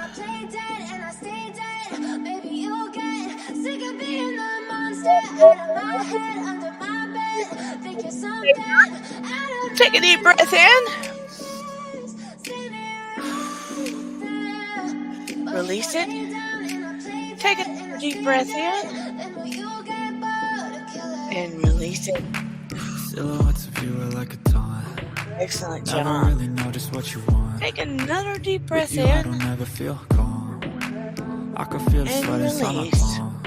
I play dead and I stay dead. Maybe you'll get sick of being the monster out of my head, under my bed. Think you're something out of Take a deep breath in. Release it. Take another deep breath in. And release it. Silhouettes of you are like a taunt. Excellent Never job. really know just what you want. Take another deep With breath you, I in. don't ever feel calm. I can feel the And sweat inside my release. palm.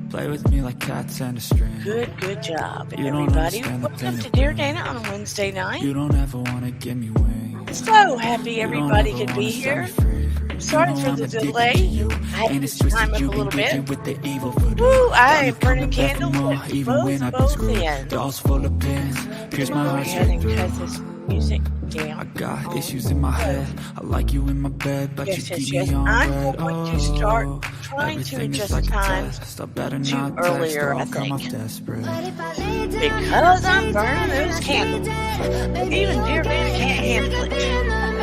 Play with me like cats and a string. Good job, You don't everybody. understand the pain Welcome to it Dear brings. Dana on a Wednesday night. You don't ever wanna give me wings. So happy You don't everybody ever could wanna be set here. me free. You Sorry know for I'm the addicted to delay. you. I had And to it's twisted, time up you a be little bit. wicked with the evil voodoo. Woo, I Got me am burning coming back for candles more, at even when I've been both screwed. ends. Dolls full of pins, pierce my Go heart ahead straight and cut through. this music I down. got issues in my head. I like you in my bed, but you keep me on I'm red. going to start Oh, trying to everything is adjust like a times test. I better to not text earlier, or I I'll come off think. desperate. Because I'm burning those candles. Even Dear Dana can't handle it. And I'm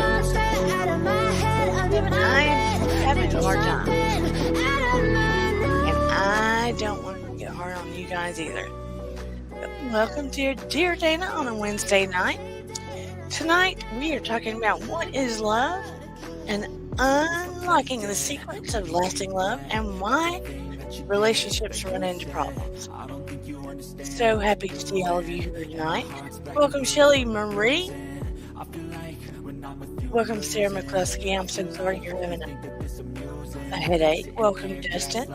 having a hard time. And I don't want to get hard on you guys either. But welcome to Dear Dana on a Wednesday night. Tonight we are talking about what is love and unlocking the secrets of lasting love and why relationships run into problems. So happy to see all of you here tonight. Welcome, Shelly Marie. Welcome, Sarah McCluskey. I'm so sorry you're having a headache. Welcome, Dustin.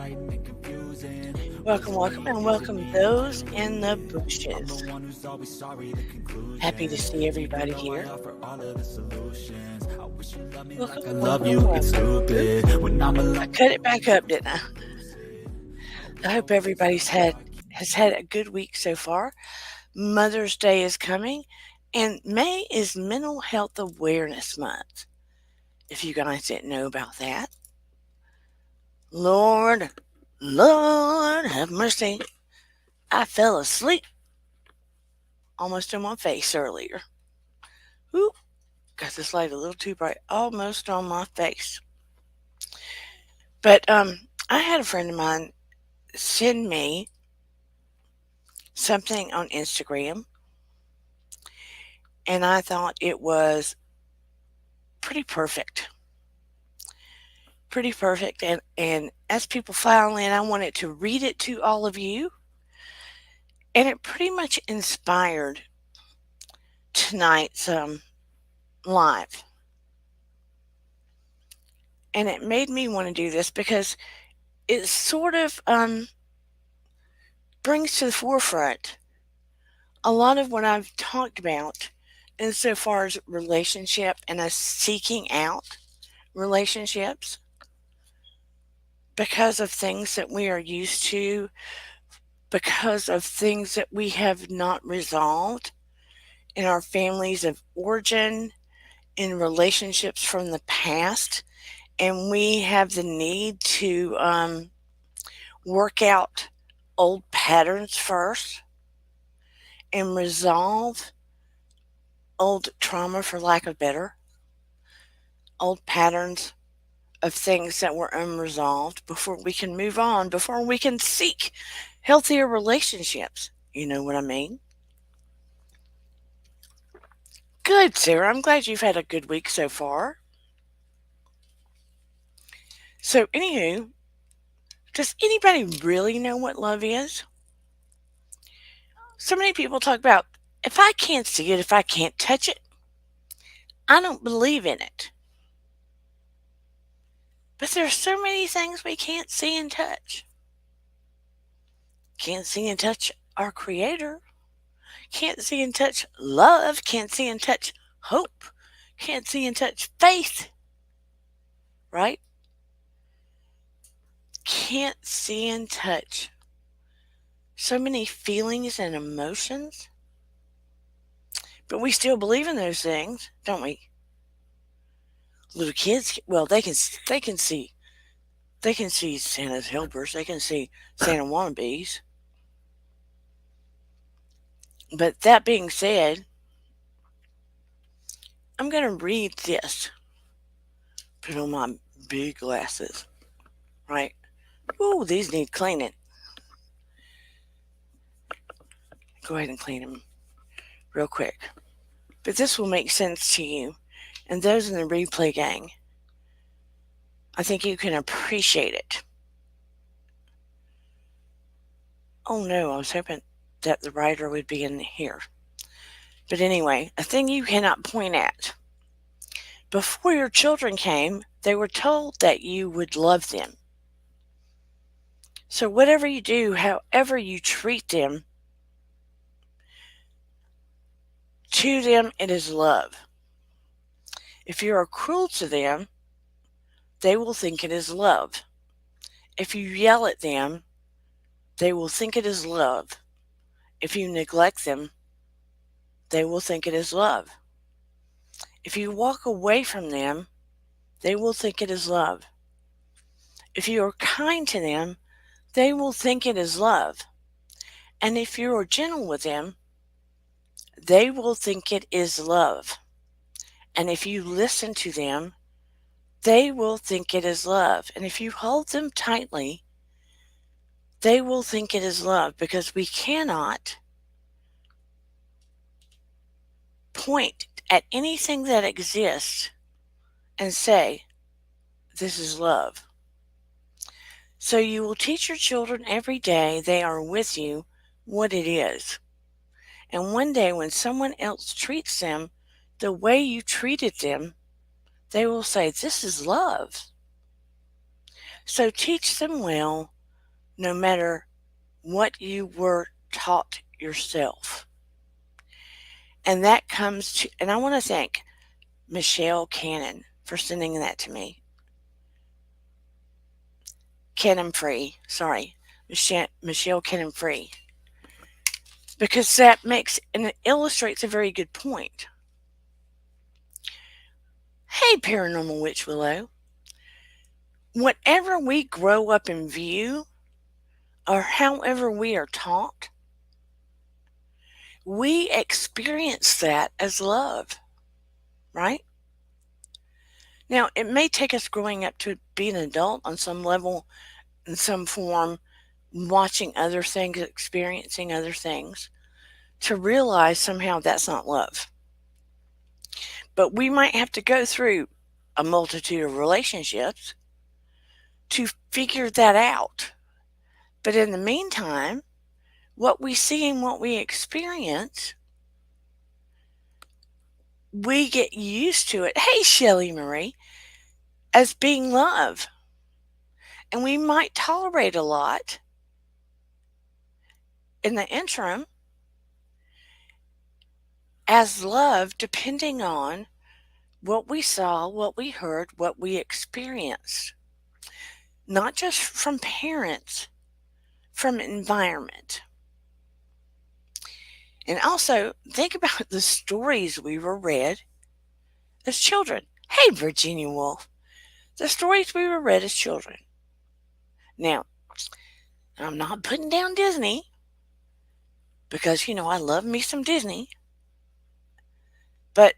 Welcome, and welcome those in the bushes. Happy to see everybody here. Welcome. I cut it back up, didn't I? I hope everybody's has had a good week so far. Mother's Day is coming, and May is Mental Health Awareness Month. If you guys didn't know about that. Lord have mercy. I fell asleep almost in my face earlier. Ooh, got this light a little too bright, almost on my face. But I had a friend of mine send me something on Instagram, and I thought it was pretty perfect. Pretty perfect. And as people file in, I wanted to read it to all of you. And it pretty much inspired tonight's live. And it made me want to do this because it sort of brings to the forefront a lot of what I've talked about insofar as relationship and us seeking out relationships because of things that we are used to, because of things that we have not resolved in our families of origin, in relationships from the past, and we have the need to work out old patterns first and resolve old trauma, for lack of better, old patterns of things that were unresolved before we can move on, before we can seek healthier relationships. You know what I mean? Good, Sarah. I'm glad you've had a good week so far. So, anywho, does anybody really know what love is? So many people talk about if I can't see it, if I can't touch it, I don't believe in it. But there's so many things we can't see and touch. Can't see and touch our Creator. Can't see and touch love. Can't see and touch hope. Can't see and touch faith. Right? Can't see and touch so many feelings and emotions. But we still believe in those things, don't we? Little kids, well, they can see Santa's helpers. They can see Santa wannabes. But that being said, I'm going to read this. Put on my big glasses, right? Ooh, these need cleaning. Go ahead and clean them real quick. But this will make sense to you. And those in the replay gang, I think you can appreciate it. Oh no, I was hoping that the writer would be in here. But anyway, a thing you cannot point at. Before your children came, they were told that you would love them. So whatever you do, however you treat them, to them it is love. If you are cruel to them, they will think it is love. If you yell at them, they will think it is love. If you neglect them, they will think it is love. If you walk away from them, they will think it is love. If you are kind to them, they will think it is love. And if you are gentle with them, they will think it is love. And if you listen to them, they will think it is love. And if you hold them tightly, they will think it is love, because we cannot point at anything that exists and say, this is love. So you will teach your children every day they are with you what it is. And one day when someone else treats them the way you treated them, they will say, this is love. So teach them well, no matter what you were taught yourself. And that comes to, and I want to thank Michelle Cannon for sending that to me. Cannon Free, sorry, Michelle Cannon Free. Because that makes and it illustrates a very good point. Hey, Paranormal Witch Willow. Whatever we grow up and view, or however we are taught, we experience that as love, right? Now, it may take us growing up to be an adult on some level, in some form, watching other things, experiencing other things, to realize somehow that's not love. But we might have to go through a multitude of relationships to figure that out. But in the meantime, what we see and what we experience, we get used to it. Hey, Shelly Marie, as being love. And we might tolerate a lot in the interim as love, depending on what we saw, what we heard, what we experienced. Not just from parents, from environment. And also, think about the stories we were read as children. Hey, Virginia Woolf. The stories we were read as children. Now, I'm not putting down Disney because, I love me some Disney. But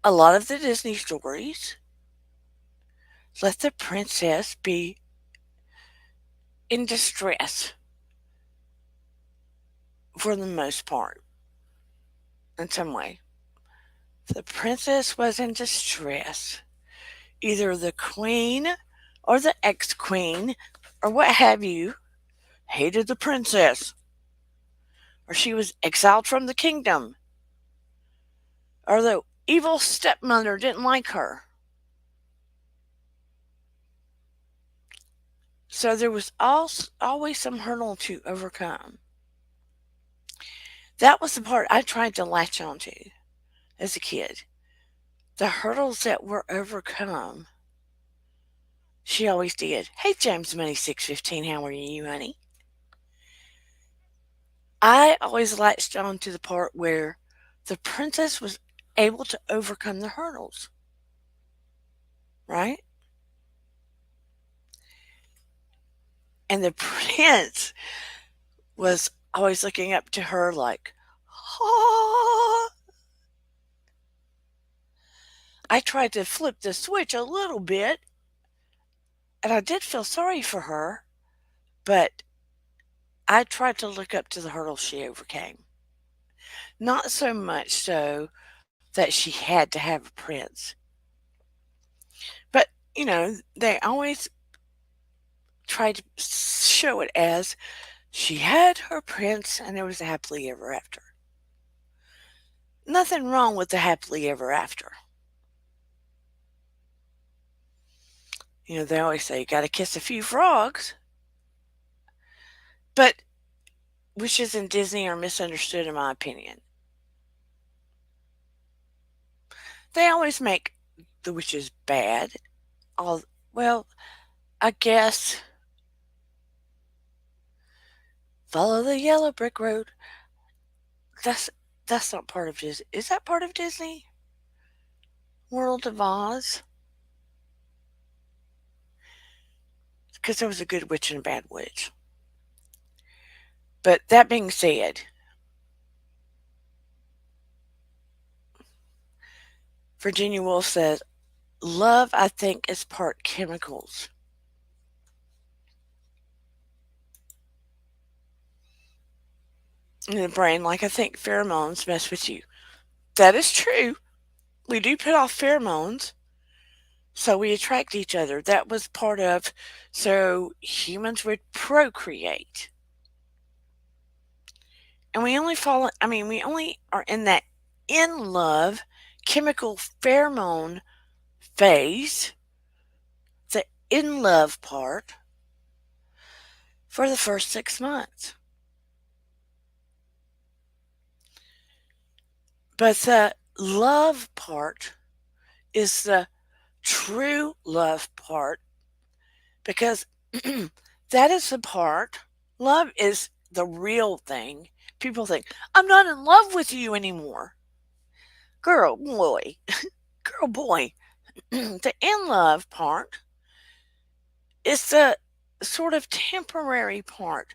a lot of the Disney stories let the princess be in distress for the most part, in some way. The princess was in distress. Either the queen or the ex-queen or what have you hated the princess, or she was exiled from the kingdom, or the evil stepmother didn't like her. So there was always some hurdle to overcome. That was the part I tried to latch onto as a kid. The hurdles that were overcome. She always did. Hey, James Money 615, how are you, honey? I always latched on to the part where the princess was able to overcome the hurdles. Right? And the prince was always looking up to her like, oh. I tried to flip the switch a little bit, and I did feel sorry for her, but I tried to look up to the hurdles she overcame. Not so much so that she had to have a prince, but they always try to show it as she had her prince and there was a happily ever after. Nothing wrong with the happily ever after. They always say you got to kiss a few frogs, but wishes in Disney are misunderstood in my opinion. They always make the witches bad. All well, I guess follow the yellow brick road. That's that's not part of Disney. Is that part of Disney? World of Oz? Because there was a good witch and a bad witch. But that being said, Virginia Woolf says, love, I think, is part chemicals in the brain, like I think pheromones mess with you. That is true. We do put off pheromones, so we attract each other. That was part of, so humans would procreate. And we only fall, I mean, we only are in that in love chemical pheromone phase, the in love part, for the first 6 months. But the love part is the true love part because that is the part, love is the real thing. People think, I'm not in love with you anymore. Girl, boy, girl, boy. The in love part is the sort of temporary part.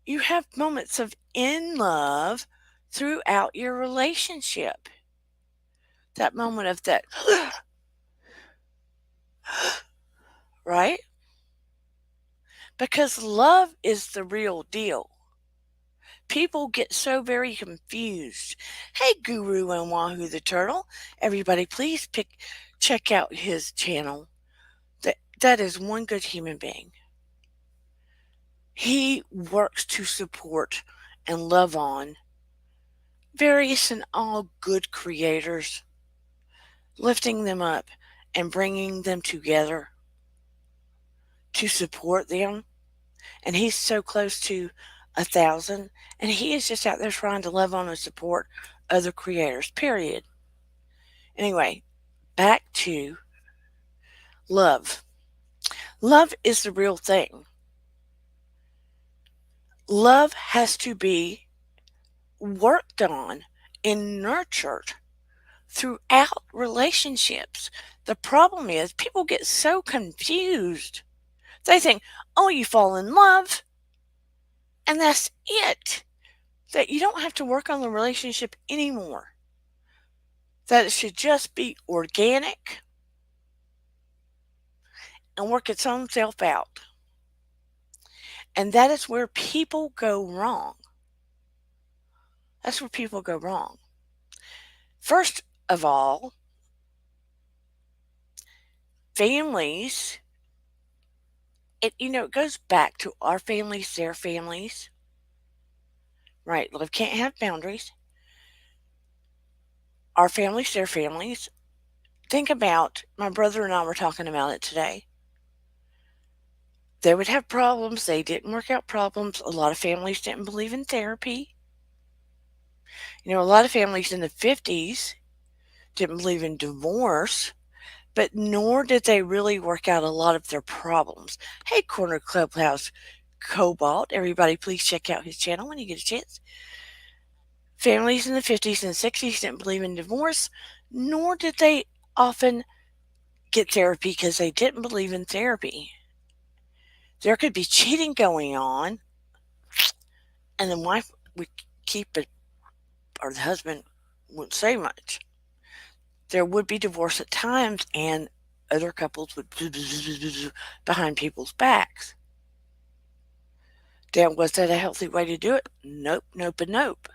You have moments of in love throughout your relationship. That moment of that, right? Because love is the real deal. People get so very confused. Hey, Guru and Wahoo the Turtle, everybody, please check out his channel. That is one good human being. He works to support and love on various and all good creators, lifting them up and bringing them together to support them. And he's so close to 1,000, and he is just out there trying to love on and support other creators, period. Anyway, back to love. Love is the real thing. Love has to be worked on and nurtured throughout relationships. The problem is people get so confused. They think, oh, you fall in love, and that's it. That you don't have to work on the relationship anymore. That it should just be organic and work its own self out. And that is where people go wrong. That's where people go wrong. First of all, families, it goes back to our families, their families. Right, love can't have boundaries. Our families, their families. Think about my brother and I were talking about it today. They would have problems. They didn't work out problems. A lot of families didn't believe in therapy. A lot of families in the 50s didn't believe in divorce, but nor did they really work out a lot of their problems. Hey, Corner Clubhouse Cobalt, everybody, please check out his channel when you get a chance. Families in the 50s and 60s didn't believe in divorce, nor did they often get therapy because they didn't believe in therapy. There could be cheating going on, and the wife would keep it, or the husband wouldn't say much. There would be divorce at times, and other couples would behind people's backs. Then was that a healthy way to do it? Nope, nope, and nope.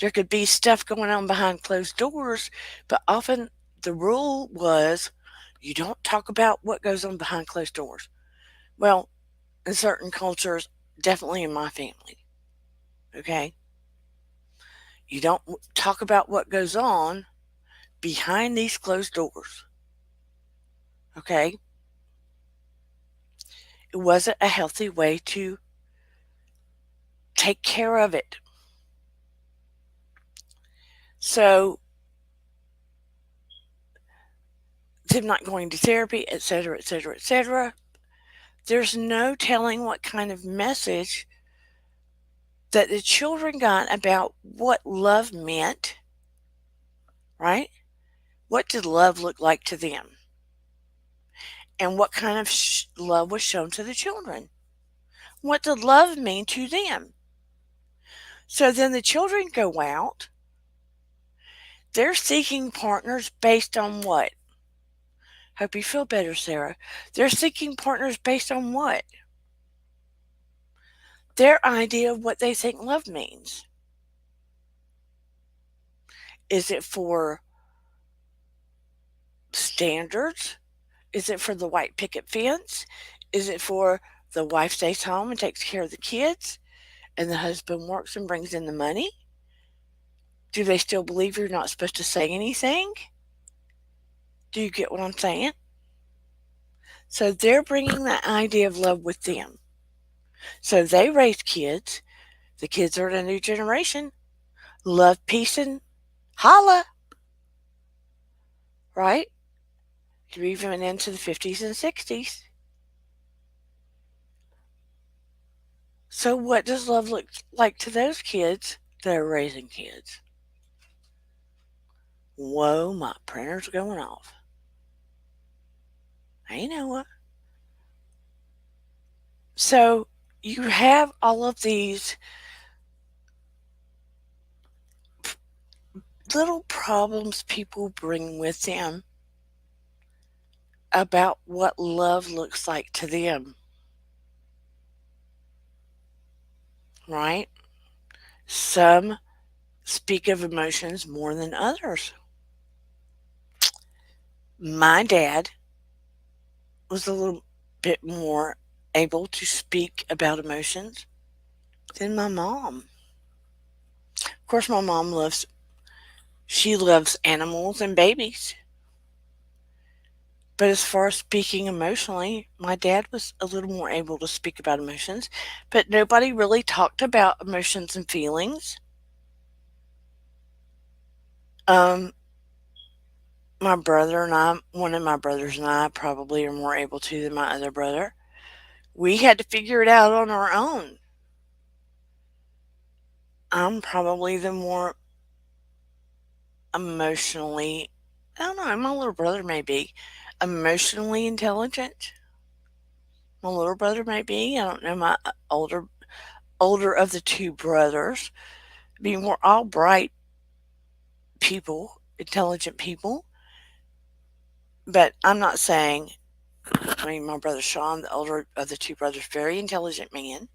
There could be stuff going on behind closed doors, but often the rule was you don't talk about what goes on behind closed doors. Well, in certain cultures, definitely in my family, okay? You don't talk about what goes on behind these closed doors, okay? It wasn't a healthy way to take care of it. So, them not going to therapy, etc., etc., etc., there's no telling what kind of message that the children got about what love meant, right? What did love look like to them? And what kind of love was shown to the children? What did love mean to them? So then the children go out. They're seeking partners based on what? Hope you feel better, Sarah. They're seeking partners based on what? Their idea of what they think love means. Is it for standards? Is it for the white picket fence? Is it for the wife stays home and takes care of the kids and the husband works and brings in the money? Do they still believe you're not supposed to say anything? Do you get what I'm saying? So they're bringing that idea of love with them. So they raise kids. The kids are the new generation. Love, peace, and holla, right? You're even into the 50s and 60s. So what does love look like to those kids that are raising kids? Whoa, my printer's going off. I know what. So you have all of these little problems people bring with them about what love looks like to them, right? Some speak of emotions more than others. My dad was a little bit more able to speak about emotions than my mom. Of course, my mom she loves animals and babies. But as far as speaking emotionally, my dad was a little more able to speak about emotions, but nobody really talked about emotions and feelings. Um, my brother and I, one of my brothers and I, probably are more able to than my other brother. We had to figure it out on our own. I'm probably the more emotionally, I don't know, my little brother may be emotionally intelligent. My little brother may be. I don't know my older of the two brothers. I mean, we're all bright people, intelligent people, but I'm not saying. I mean, my brother Sean, the older of the two brothers, very intelligent man.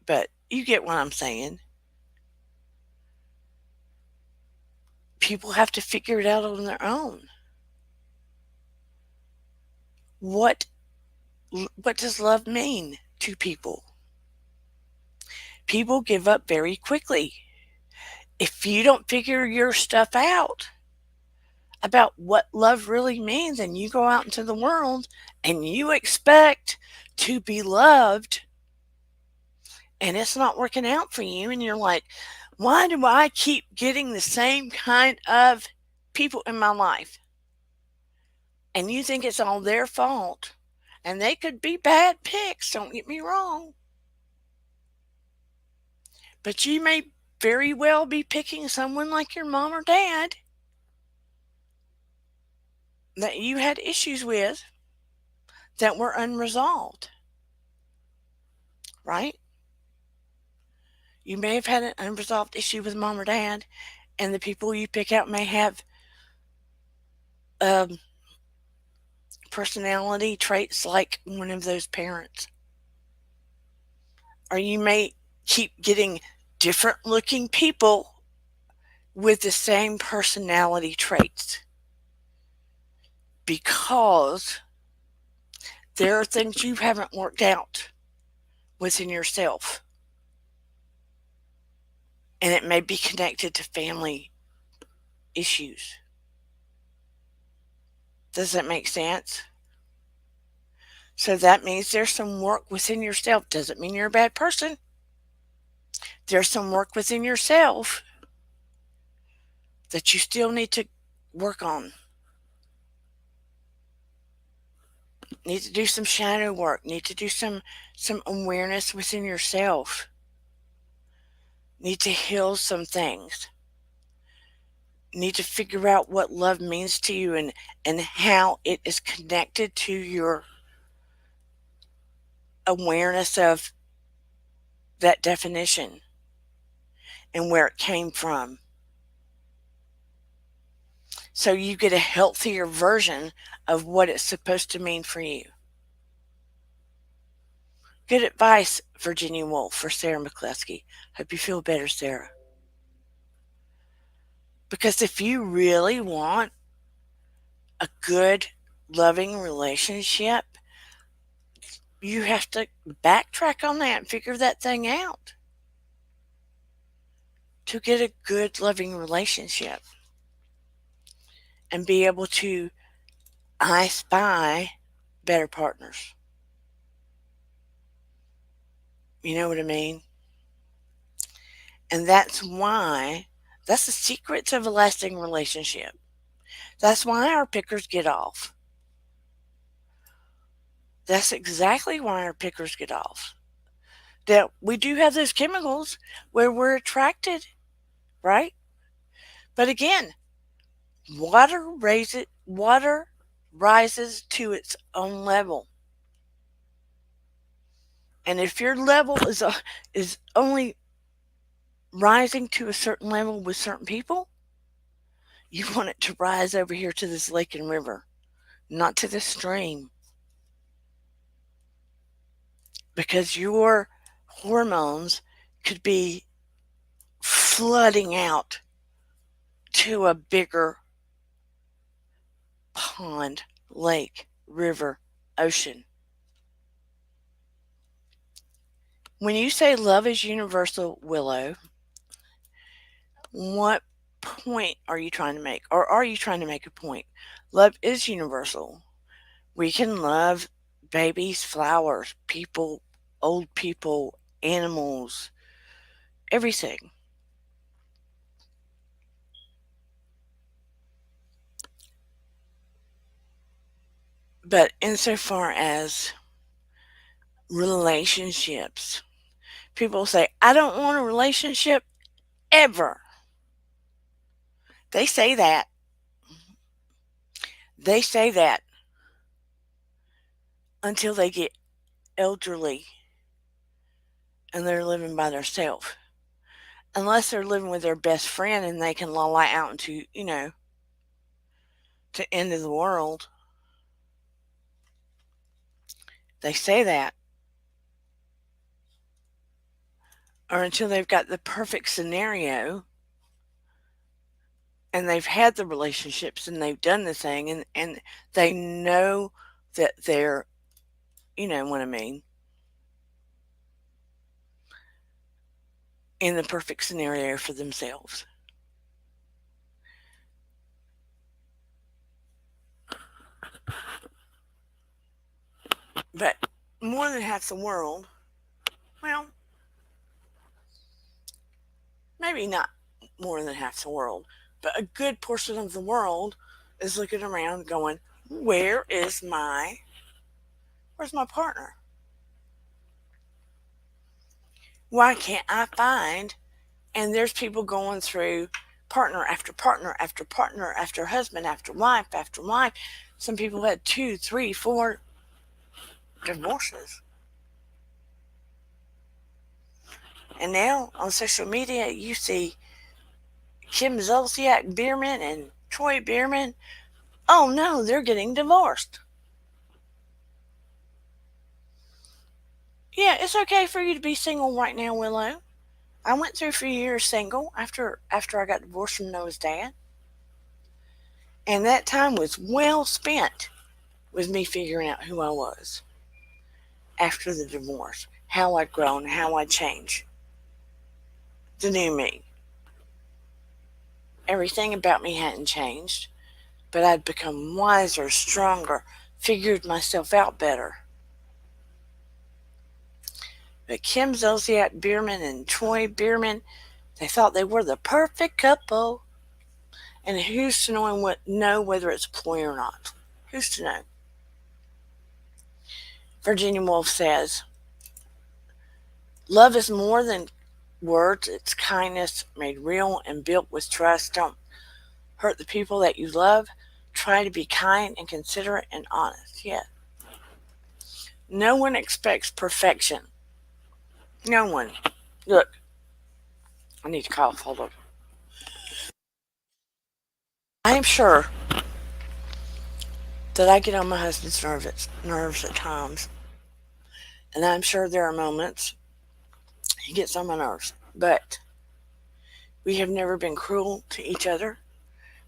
But you get what I'm saying. People have to figure it out on their own. What what does love mean to people? People give up very quickly. If you don't figure your stuff out about what love really means and you go out into the world and you expect to be loved and it's not working out for you and you're like, why do I keep getting the same kind of people in my life? And you think it's all their fault. And they could be bad picks, don't get me wrong. But you may very well be picking someone like your mom or dad that you had issues with that were unresolved, right? You may have had an unresolved issue with mom or dad, and the people you pick out may have um, personality traits like one of those parents. Or you may keep getting different looking people with the same personality traits because there are things you haven't worked out within yourself. And it may be connected to family issues. Does that make sense? So that means there's some work within yourself. Doesn't mean you're a bad person. There's some work within yourself that you still need to work on. Need to do some shadow work. Need to do some awareness within yourself. Need to heal some things. Need to figure out what love means to you and how it is connected to your awareness of that definition and where it came from. So you get a healthier version of what it's supposed to mean for you. Good advice, Virginia Woolf, for Sarah McCluskey. Hope you feel better, Sarah. Because if you really want a good, loving relationship, you have to backtrack on that and figure that thing out to get a good, loving relationship and be able to I spy better partners. You know what I mean? And that's the secrets of a lasting relationship. That's why our pickers get off. That's exactly why our pickers get off. That we do have those chemicals where we're attracted, right? But again, water rises to its own level. And if your level is only rising to a certain level with certain people, you want it to rise over here to this lake and river, not to the stream. Because your hormones could be flooding out to a bigger pond, lake, river, ocean. When you say love is universal, Willow, what point are you trying to make? Or are you trying to make a point? Love is universal. We can love babies, flowers, people, old people, animals, everything. But insofar as relationships, people say, I don't want a relationship ever. They say that. They say that until they get elderly and they're living by themselves. Unless they're living with their best friend and they can lie out into, to end of the world. They say that. Or until they've got the perfect scenario and they've had the relationships and they've done the thing and they know that they're, you know what I mean, in the perfect scenario for themselves. But more than half the world, well, maybe not more than half the world, but a good portion of the world is looking around going, where's my partner? Why can't I find? And there's people going through partner after partner after partner after husband after wife after wife. Some people had 2, 3, 4 divorces. And now on social media, you see Kim Zolciak Bierman and Troy Bierman, oh no, they're getting divorced. Yeah, it's okay for you to be single right now, Willow. I went through a few years single after I got divorced from Noah's dad, and that time was well spent with me figuring out who I was after the divorce, how I'd grown, how I'd changed, the new me. Everything about me hadn't changed, but I'd become wiser, stronger, figured myself out better. But Kim Zolciak Bierman and Troy Bierman, they thought they were the perfect couple. And who's to know whether it's a ploy or not? Who's to know? Virginia Woolf says, love is more than words, it's kindness made real and built with trust. Don't hurt the people that you love. Try to be kind and considerate and honest. Yeah. No one expects perfection. No one. Look, I need to cough. Hold on. I am sure that I get on my husband's nerves at times. And I'm sure there are moments he gets on my nerves. But we have never been cruel to each other.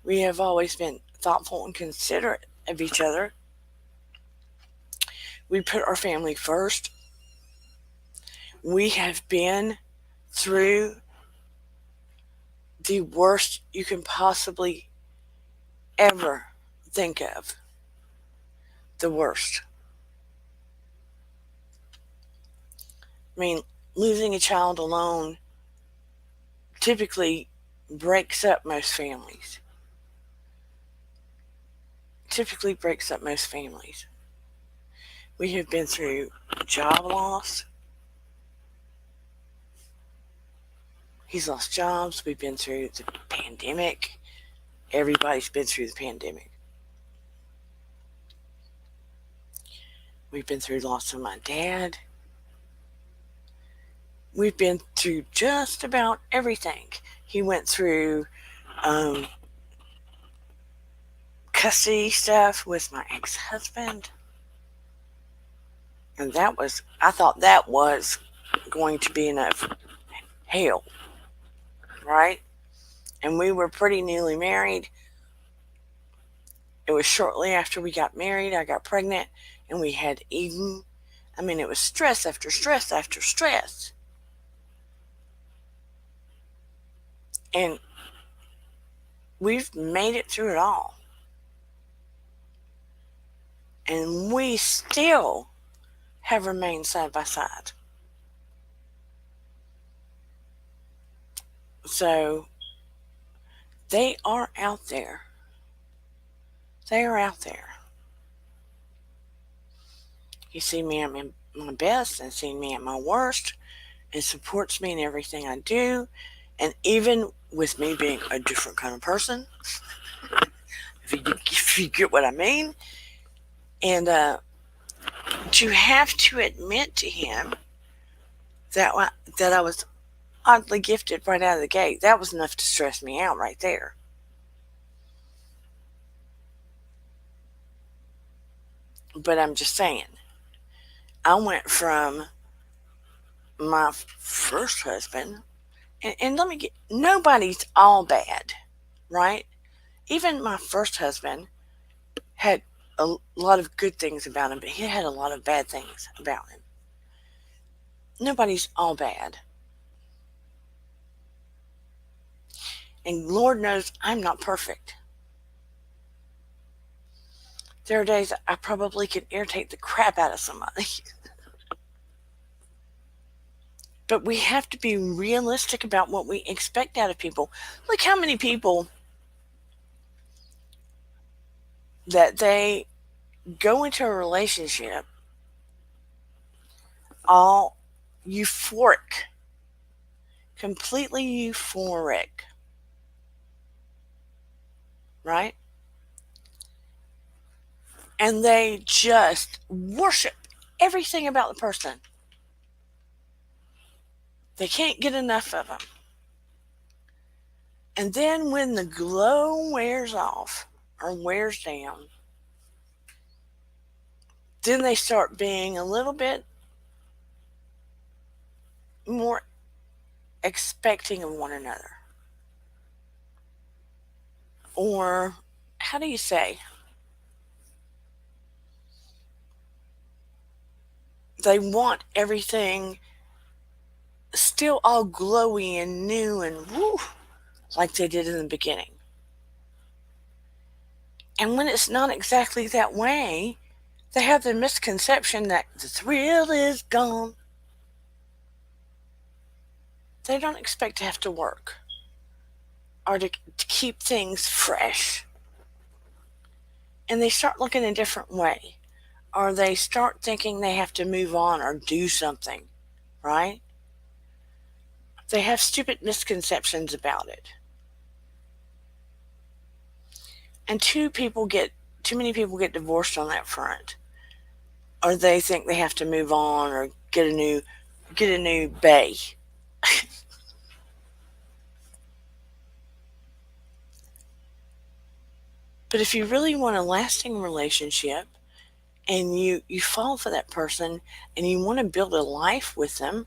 We have always been thoughtful and considerate of each other. We put our family first. We have been through the worst you can possibly ever think of. The worst. I mean, losing a child alone typically breaks up most families. Typically breaks up most families. We have been through job loss. He's lost jobs. We've been through the pandemic. Everybody's been through the pandemic. We've been through loss of my dad. We've been through just about everything. He went through custody stuff with my ex-husband. And I thought that was going to be enough hell, right? And we were pretty newly married. It was shortly after we got married, I got pregnant, and we had Eden. I mean, it was stress after stress after stress. And we've made it through it all. And we still have remained side by side. So they are out there. They are out there. He sees me at my best and sees me at my worst and supports me in everything I do. And even with me being a different kind of person, if you get what I mean. And to have to admit to him that I was oddly gifted right out of the gate, that was enough to stress me out right there. But I'm just saying, I went from my first husband, and let me get, nobody's all bad, right? Even my first husband had a lot of good things about him, but he had a lot of bad things about him. Nobody's all bad. And Lord knows I'm not perfect. There are days I probably could irritate the crap out of somebody. But we have to be realistic about what we expect out of people. Look how many people that they go into a relationship all euphoric, completely euphoric, right? And they just worship everything about the person. They can't get enough of them. And then when the glow wears off or wears down, then they start being a little bit more expecting of one another. Or, how do you say? They want everything still all glowy and new and woo, like they did in the beginning. And when it's not exactly that way, they have the misconception that the thrill is gone. They don't expect to have to work or to keep things fresh. And they start looking a different way. Or they start thinking they have to move on or do something, right? They have stupid misconceptions about it. And too many people get divorced on that front. Or they think they have to move on or get a new bay. But if you really want a lasting relationship and you fall for that person and you want to build a life with them,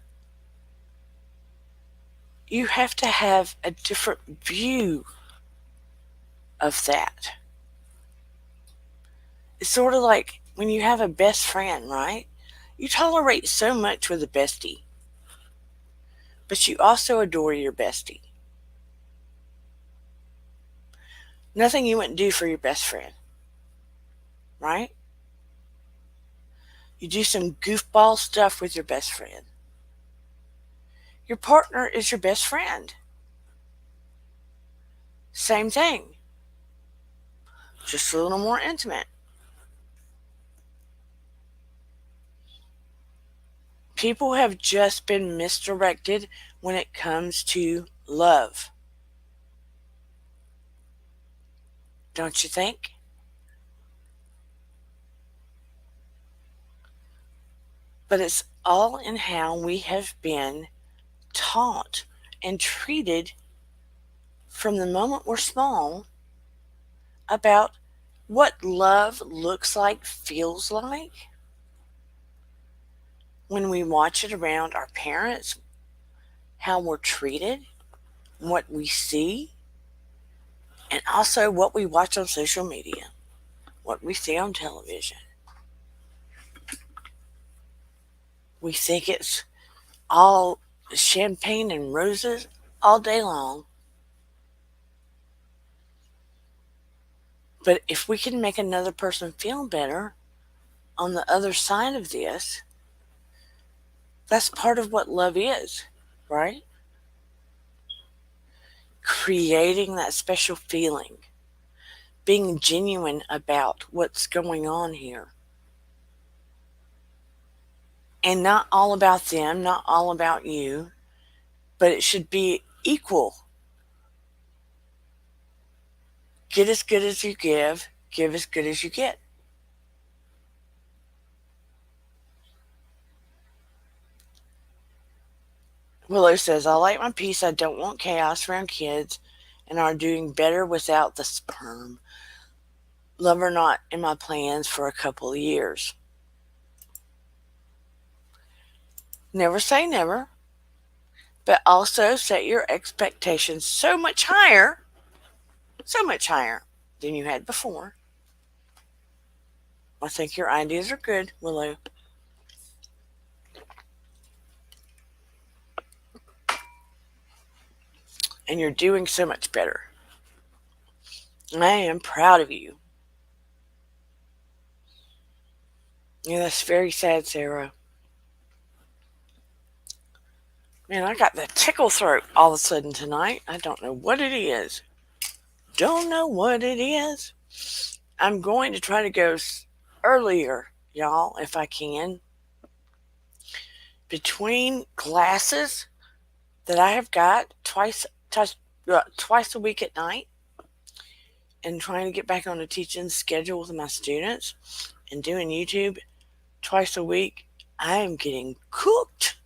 you have to have a different view of that. It's sort of like when you have a best friend, right? You tolerate so much with a bestie, but you also adore your bestie. Nothing you wouldn't do for your best friend, right? You do some goofball stuff with your best friend. Your partner is your best friend. Same thing, just a little more intimate. People have just been misdirected when it comes to love. Don't you think? But it's all in how we have been taught and treated from the moment we're small about what love looks like, feels like when we watch it around our parents, how we're treated, what we see, and also what we watch on social media, what we see on television. We think it's all champagne and roses all day long. But if we can make another person feel better on the other side of this, that's part of what love is, right? Creating that special feeling, being genuine about what's going on here. And not all about them, not all about you, but it should be equal. Get as good as you give as good as you get. Willow says, I like my peace. I don't want chaos around kids and are doing better without the sperm. Love or not in my plans for a couple of years. Never say never, but also set your expectations so much higher than you had before. I think your ideas are good, Willow. And you're doing so much better. I am proud of you. Yeah, that's very sad, Sarah. Man, I got the tickle throat all of a sudden tonight. I don't know what it is. Don't know what it is. I'm going to try to go earlier, y'all, if I can. Between classes that I have got twice a week at night and trying to get back on a teaching schedule with my students and doing YouTube twice a week, I am getting cooked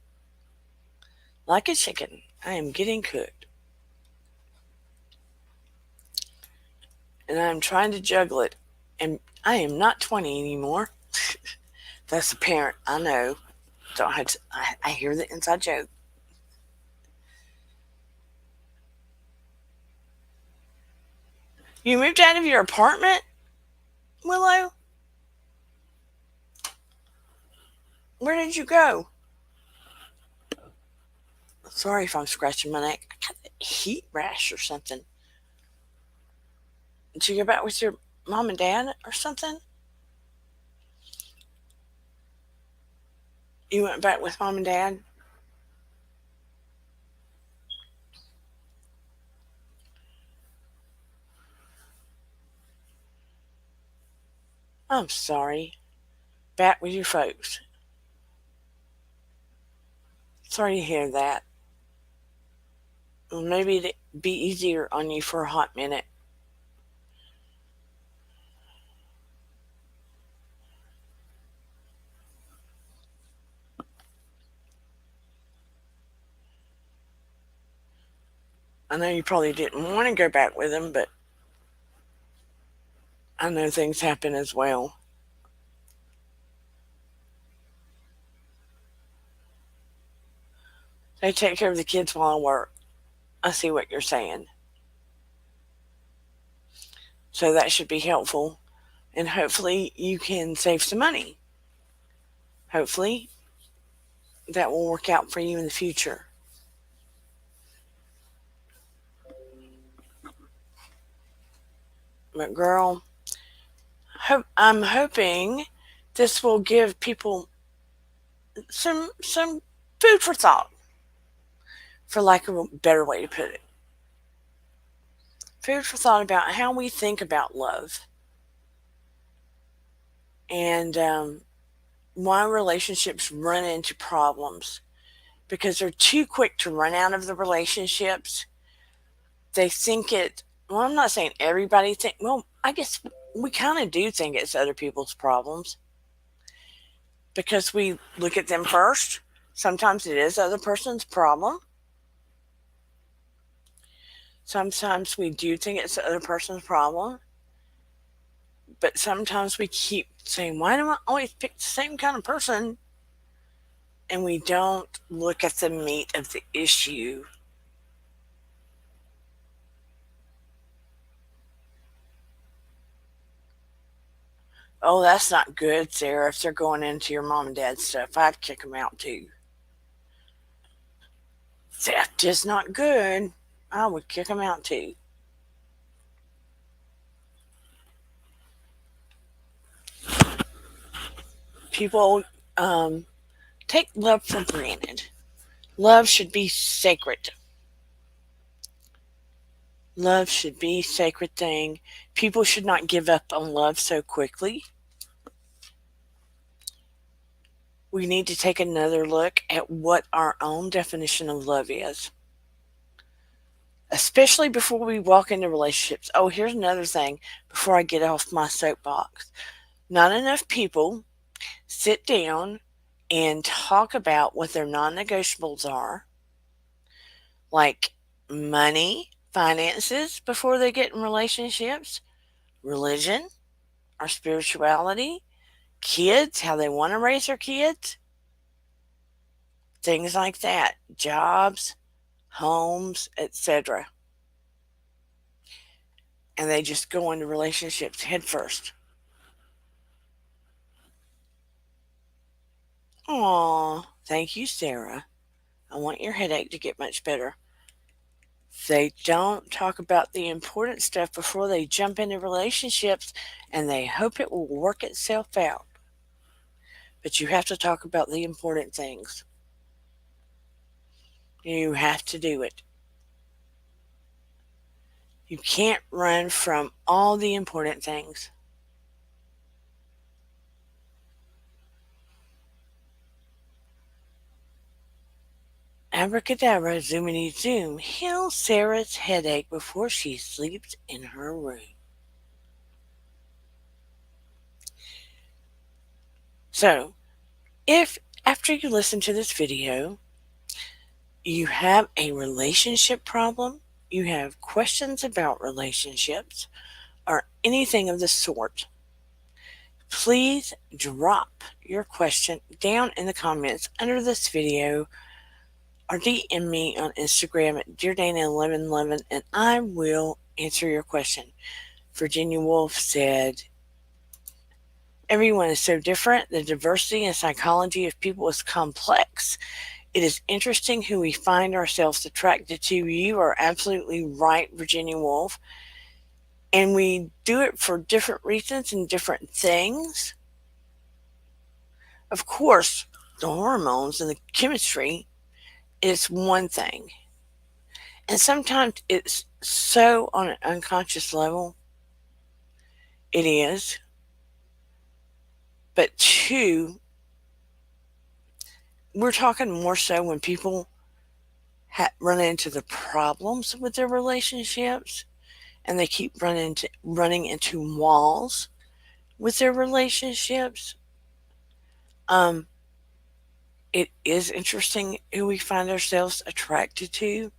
like a chicken. I am getting cooked. and I'm trying to juggle it. And I am not 20 anymore. That's a parent. I know. Don't have to, I hear the inside joke. You moved out of your apartment, Willow? Where did you go? Sorry if I'm scratching my neck. I got a heat rash or something. Did you go back with your mom and dad or something? You went back with mom and dad? I'm sorry. Back with your folks. Sorry to hear that. Well, maybe it'd be easier on you for a hot minute. I know you probably didn't want to go back with them, but I know things happen as well. They take care of the kids while I work. I see what you're saying. So that should be helpful. And hopefully you can save some money. Hopefully that will work out for you in the future. But girl, I'm hoping this will give people some food for thought, for lack of a better way to put it. Food for thought about how we think about love and why relationships run into problems because they're too quick to run out of the relationships. They think it, well, I'm not saying everybody think, well, I guess we kind of do think it's other people's problems because we look at them first. Sometimes it is other person's problem. Sometimes we do think it's the other person's problem. But sometimes we keep saying, why do I always pick the same kind of person? And we don't look at the meat of the issue. Oh, that's not good, Sarah. If they're going into your mom and dad's stuff, I'd kick them out too. Theft is not good. I would kick them out too. People take love for granted. Love should be sacred. Love should be a sacred thing. People should not give up on love so quickly. We need to take another look at what our own definition of love is, especially before we walk into relationships. Oh, here's another thing before I get off my soapbox. Not enough people sit down and talk about what their non negotiables are, like money, finances, before they get in relationships, religion, or spirituality, kids, how they want to raise their kids, things like that, jobs, homes, etc. And they just go into relationships head first. Aw, thank you, Sarah. I want your headache to get much better. They don't talk about the important stuff before they jump into relationships and they hope it will work itself out. But you have to talk about the important things. You have to do it. You can't run from all the important things. Abracadabra, zoomity zoom, heal Sarah's headache before she sleeps in her room. So, if after you listen to this video, you have a relationship problem, you have questions about relationships, or anything of the sort, please drop your question down in the comments under this video or DM me on Instagram at DearDana1111 and I will answer your question. Virginia Woolf said, everyone is so different. The diversity and psychology of people is complex. It is interesting who we find ourselves attracted to. You are absolutely right, Virginia Woolf. And we do it for different reasons and different things. Of course, the hormones and the chemistry is one thing. And sometimes it's so on an unconscious level. It is. But two, we're talking more so when people run into the problems with their relationships and they keep running into walls with their relationships. Um, it is interesting who we find ourselves attracted to.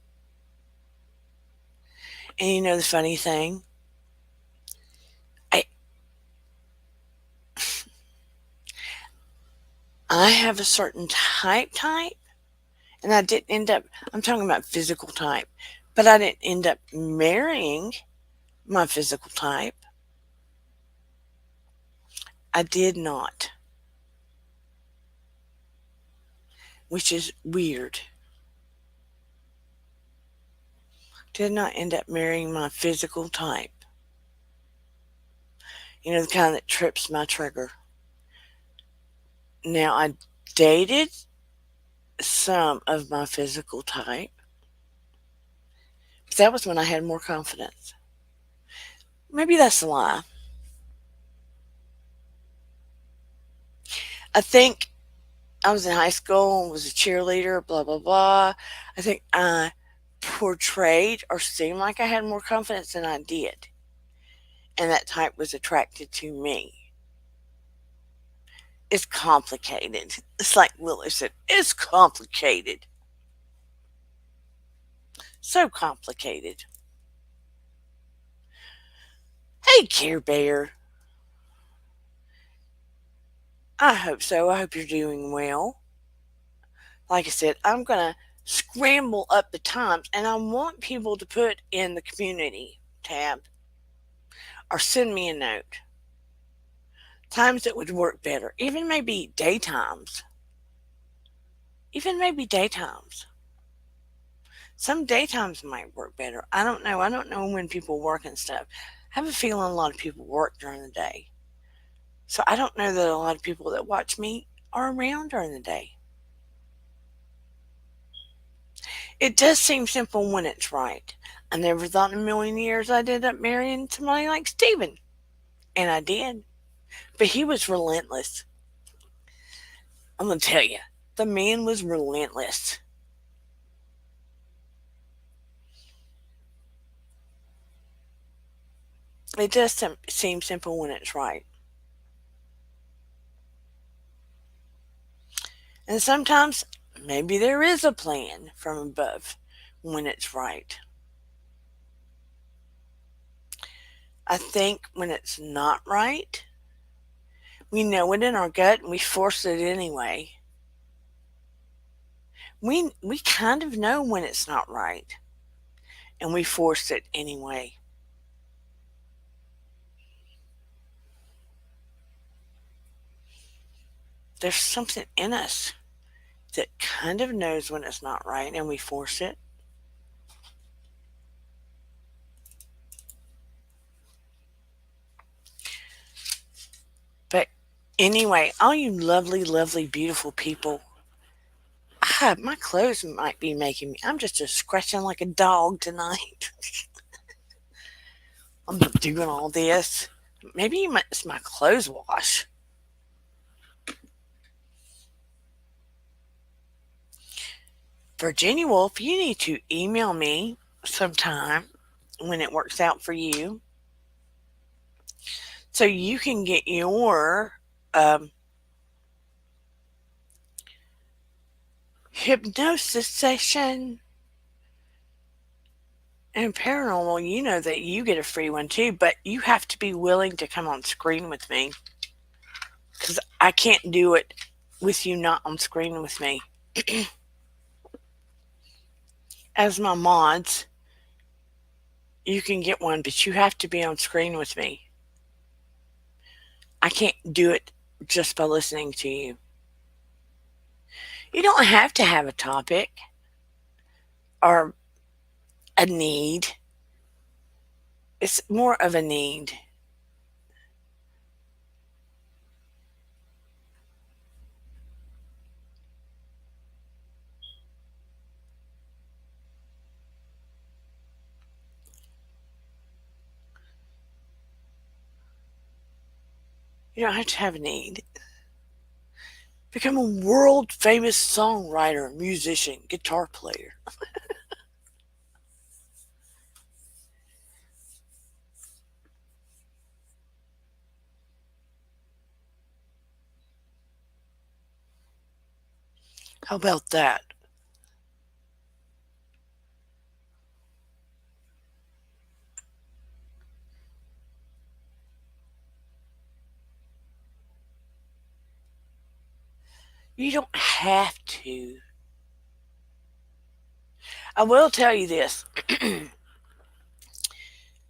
And you know the funny thing, I I have a certain type, and I didn't end up. I'm talking about physical type, but I didn't end up marrying my physical type. I did not, which is weird. Did not end up marrying my physical type. You know, the kind that trips my trigger. Now, I dated some of my physical type, but that was when I had more confidence. Maybe that's a lie. I think I was in high school and was a cheerleader, blah, blah, blah. I think I portrayed or seemed like I had more confidence than I did. And that type was attracted to me. It's complicated. It's like Lily said, it's complicated. So complicated. Hey, Care Bear. I hope so. I hope you're doing well. Like I said, I'm going to scramble up the times and I want people to put in the community tab or send me a note. Times that would work better. Even maybe daytimes. Even maybe daytimes. Some daytimes might work better. I don't know. I don't know when people work and stuff. I have a feeling a lot of people work during the day. So I don't know that a lot of people that watch me are around during the day. It does seem simple when it's right. I never thought in a million years I'd end up marrying somebody like Steven. And I did. But he was relentless. I'm going to tell you, the man was relentless. It does seem simple when it's right. And sometimes maybe there is a plan from above when it's right. I think when it's not right, we know it in our gut and we force it anyway. We kind of know when it's not right and we force it anyway. There's something in us that kind of knows when it's not right and we force it. But anyway, all you lovely, lovely, beautiful people, my clothes might be making me. I'm just scratching like a dog tonight. I'm doing all this. Maybe it's my clothes wash. Virginia Woolf, you need to email me sometime when it works out for you so you can get your hypnosis session And paranormal, you know that you get a free one too, but you have to be willing to come on screen with me because I can't do it with you not on screen with me. As my mods, you can get one, but you have to be on screen with me. I can't do it just by listening to you. You don't have to have a topic or a need. It's more of a need. You don't have to have a need. Become a world famous songwriter, musician, guitar player. How about that? You don't have to. I will tell you this.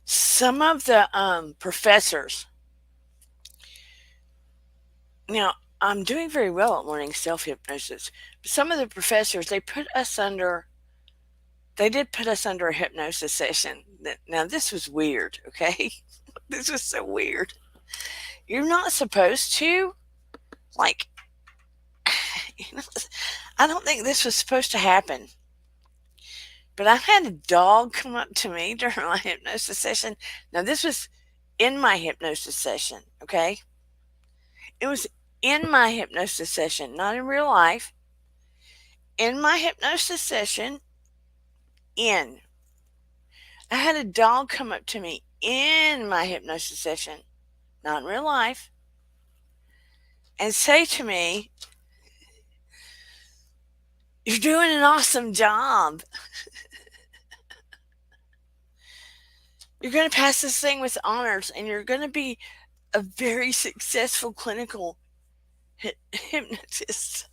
Some of the professors, now I'm doing very well at learning self hypnosis, but some of the professors, they did put us under a hypnosis session. Now, this was weird, okay? This was so weird. You're not supposed to, like, you know, I don't think this was supposed to happen. But I had a dog come up to me during my hypnosis session. Now, this was in my hypnosis session, okay? It was in my hypnosis session, not in real life. In my hypnosis session, in. I had a dog come up to me in my hypnosis session, not in real life, and say to me, "You're doing an awesome job. You're going to pass this thing with honors, and you're going to be a very successful clinical hypnotist."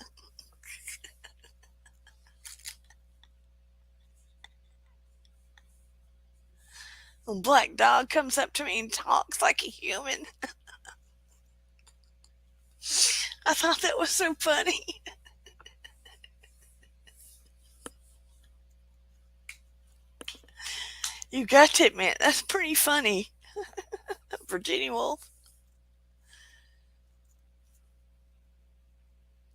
A black dog comes up to me and talks like a human. I thought that was so funny. You got to admit, that's pretty funny. Virginia Wolf.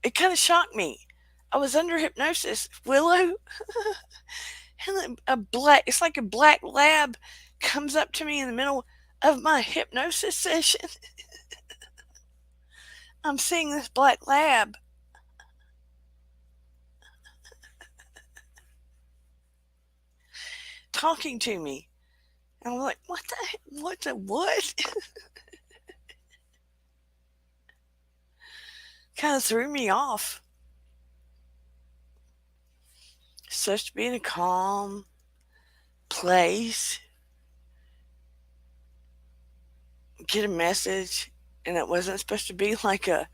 It kind of shocked me. I was under hypnosis. Willow, and it's like a black lab comes up to me in the middle of my hypnosis session. I'm seeing this black lab talking to me. And I'm like, what the, what the, what? Kind of threw me off. Supposed to be in a calm place, get a message, and it wasn't supposed to be like a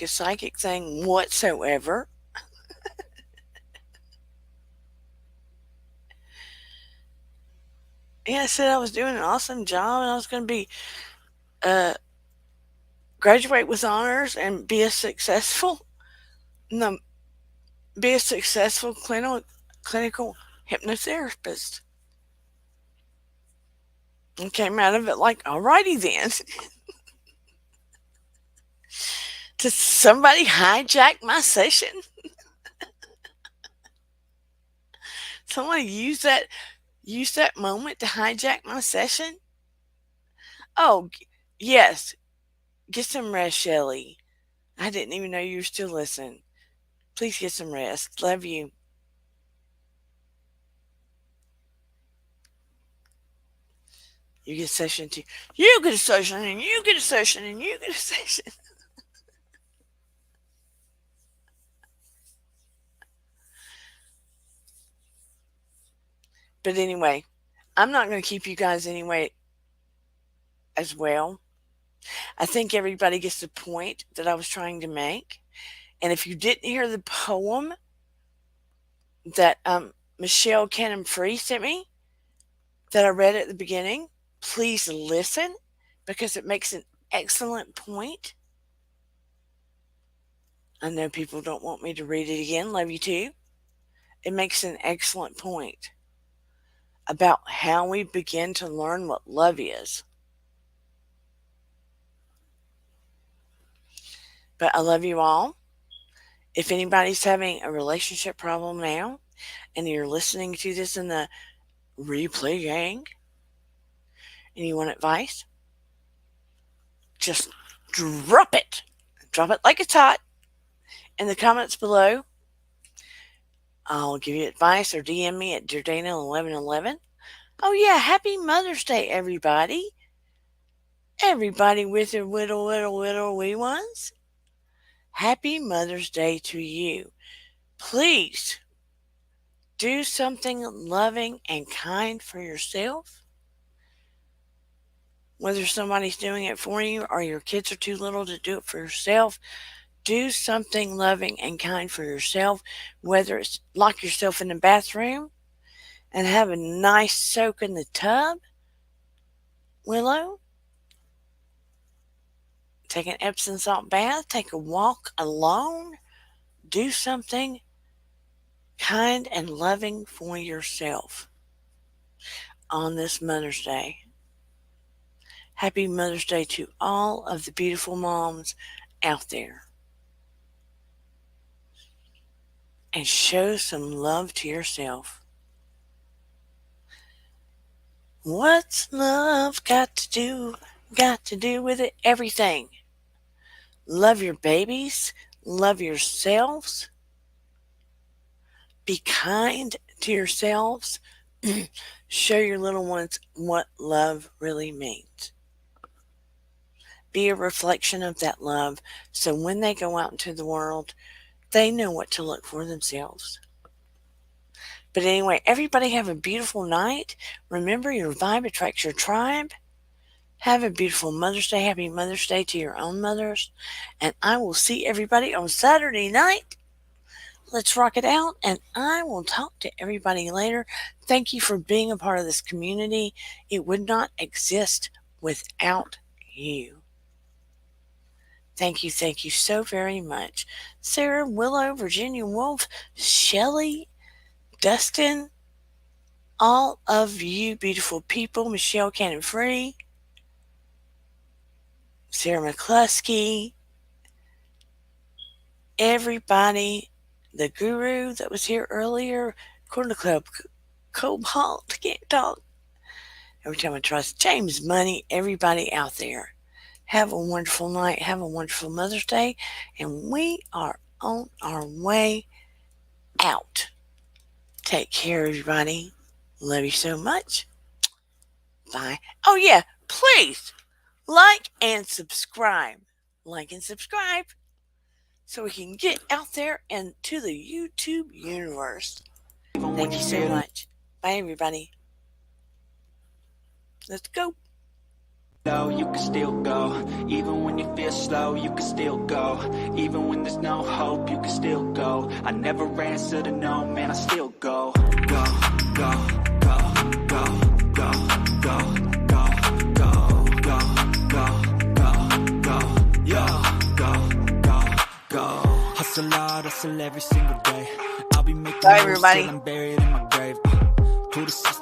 psychic thing whatsoever. Yeah, I said I was doing an awesome job and I was going to uh, graduate with honors and no, be a successful clinical hypnotherapist. And came out of it like, alrighty then. Did somebody hijack my session? Somebody use that moment to hijack my session? Oh, yes. Get some rest, Shelly. I didn't even know you were still listening. Please get some rest. Love you. You get a session too. You get a session, and you get a session, and you get a session. But anyway, I'm not going to keep you guys anyway as well. I think everybody gets the point that I was trying to make. And if you didn't hear the poem that Michelle Cannon Free sent me, that I read at the beginning, please listen because it makes an excellent point. I know people don't want me to read it again. Love you too. It makes an excellent point about how we begin to learn what love is. But I love you all. If anybody's having a relationship problem now and you're listening to this in the replay gang and you want advice, just drop it. Drop it like it's hot in the comments below. I'll give you advice or DM me at deardana1111. Oh yeah, happy Mother's Day, everybody. Everybody with their little wee ones. Happy Mother's Day to you. Please do something loving and kind for yourself. Whether somebody's doing it for you or your kids are too little to do it for yourself, do something loving and kind for yourself. Whether it's lock yourself in the bathroom and have a nice soak in the tub, Willow. Take an Epsom salt bath, take a walk alone, do something kind and loving for yourself on this Mother's Day. Happy Mother's Day to all of the beautiful moms out there. And show some love to yourself. What's love got to do? Got to do with it? Everything. Love your babies. Love yourselves. Be kind to yourselves. Show your little ones what love really means. Be a reflection of that love so when they go out into the world, they know what to look for themselves. But anyway, everybody have a beautiful night. Remember, your vibe attracts your tribe. Have a beautiful Mother's Day. Happy Mother's Day to your own mothers. And I will see everybody on Saturday night. Let's rock it out. And I will talk to everybody later. Thank you for being a part of this community. It would not exist without you. Thank you so very much. Sarah, Willow, Virginia Wolf, Shelley, Dustin, all of you beautiful people, Michelle Cannon Free, Sarah McCluskey, everybody, the guru that was here earlier, Corner Club, Cobalt, can't talk. Every time I trust James Money, everybody out there. Have a wonderful night. Have a wonderful Mother's Day. And we are on our way out. Take care, everybody. Love you so much. Bye. Oh, yeah. Please like and subscribe. Like and subscribe so we can get out there and to the YouTube universe. Thank you so much. Bye, everybody. Let's go. You can still go, even when you feel slow, you can still go, even when there's no hope, you can still go. I never answer to no, man, I still go. Go, go, go, go, go, go, go, go, go, go, go, go, go. Hustle hard, hustle every single day. I'll be making moves till I'm buried in my grave. To the